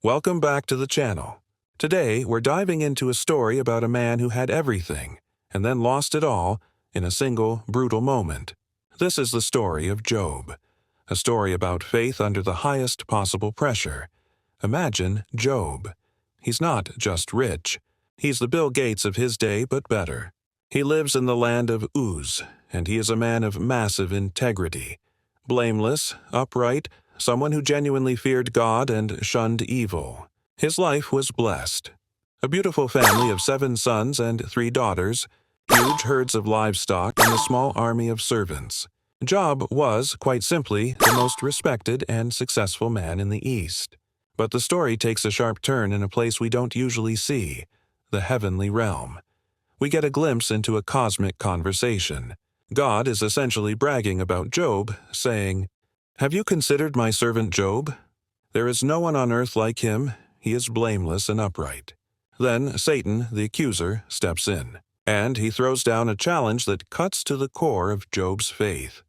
Welcome back to the channel. Today, we're diving into a story about a man who had everything and then lost it all in a single brutal moment. This is the story of Job, a story about faith under the highest possible pressure. Imagine Job. He's not just rich. He's the Bill Gates of his day, but better. He lives in the land of Uz, and he is a man of massive integrity. Blameless, upright, someone who genuinely feared God and shunned evil. His life was blessed. A beautiful family of 7 sons and 3 daughters, huge herds of livestock, and a small army of servants. Job was, quite simply, the most respected and successful man in the East. But the story takes a sharp turn in a place we don't usually see, the heavenly realm. We get a glimpse into a cosmic conversation. God is essentially bragging about Job, saying, "Have you considered my servant Job? There is no one on earth like him. He is blameless and upright." Then Satan, the accuser, steps in, and he throws down a challenge that cuts to the core of Job's faith.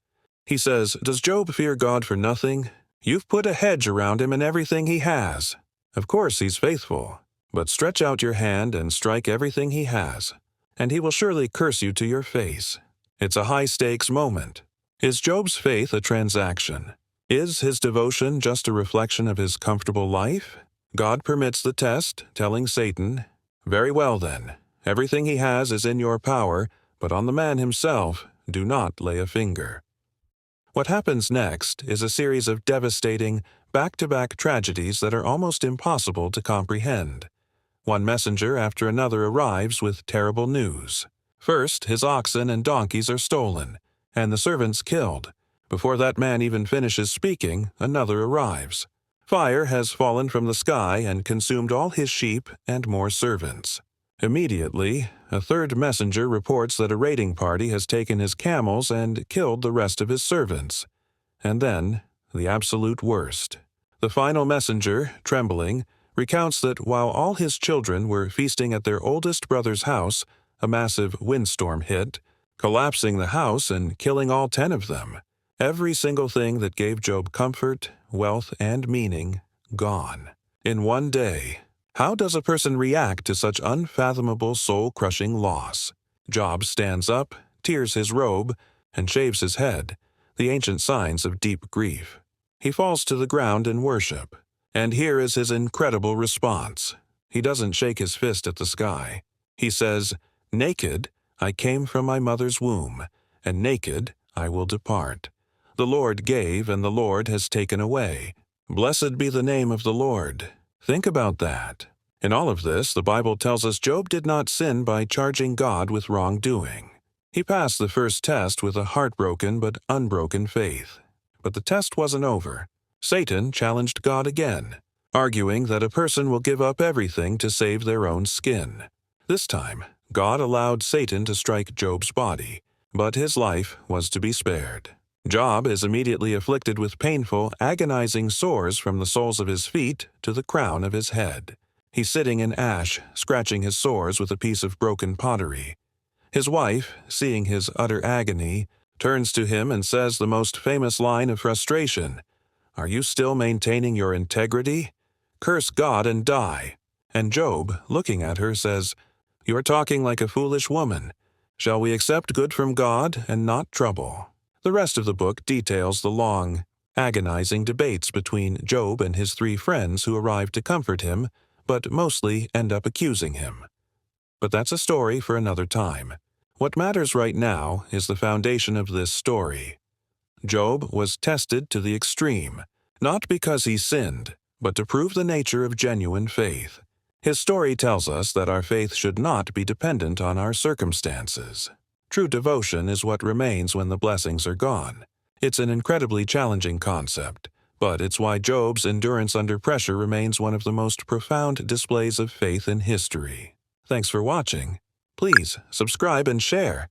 He says, "Does Job fear God for nothing? You've put a hedge around him and everything he has. Of course he's faithful, but stretch out your hand and strike everything he has, and he will surely curse you to your face." It's a high-stakes moment. Is Job's faith a transaction? Is his devotion just a reflection of his comfortable life? God permits the test, telling Satan, "Very well then, everything he has is in your power, but on the man himself, do not lay a finger." What happens next is a series of devastating, back-to-back tragedies that are almost impossible to comprehend. One messenger after another arrives with terrible news. First, his oxen and donkeys are stolen, and the servants killed. Before that man even finishes speaking, another arrives. Fire has fallen from the sky and consumed all his sheep and more servants. Immediately, a third messenger reports that a raiding party has taken his camels and killed the rest of his servants. And then, the absolute worst. The final messenger, trembling, recounts that while all his children were feasting at their oldest brother's house, a massive windstorm hit, collapsing the house and killing all 10 of them. Every single thing that gave Job comfort, wealth, and meaning, gone. In one day. How does a person react to such unfathomable soul-crushing loss? Job stands up, tears his robe, and shaves his head, the ancient signs of deep grief. He falls to the ground in worship. And here is his incredible response. He doesn't shake his fist at the sky. He says, "Naked I came from my mother's womb, and naked I will depart. The Lord gave, and the Lord has taken away. Blessed be the name of the Lord." Think about that. In all of this, the Bible tells us Job did not sin by charging God with wrongdoing. He passed the first test with a heartbroken but unbroken faith. But the test wasn't over. Satan challenged God again, arguing that a person will give up everything to save their own skin. This time, God allowed Satan to strike Job's body, but his life was to be spared. Job is immediately afflicted with painful, agonizing sores from the soles of his feet to the crown of his head. He's sitting in ash, scratching his sores with a piece of broken pottery. His wife, seeing his utter agony, turns to him and says the most famous line of frustration, "Are you still maintaining your integrity? Curse God and die." And Job, looking at her, says, "You're talking like a foolish woman. Shall we accept good from God and not trouble?" The rest of the book details the long, agonizing debates between Job and his 3 friends who arrive to comfort him, but mostly end up accusing him. But that's a story for another time. What matters right now is the foundation of this story. Job was tested to the extreme, not because he sinned, but to prove the nature of genuine faith. His story tells us that our faith should not be dependent on our circumstances. True devotion is what remains when the blessings are gone. It's an incredibly challenging concept, but it's why Job's endurance under pressure remains one of the most profound displays of faith in history. Thanks for watching. Please subscribe and share,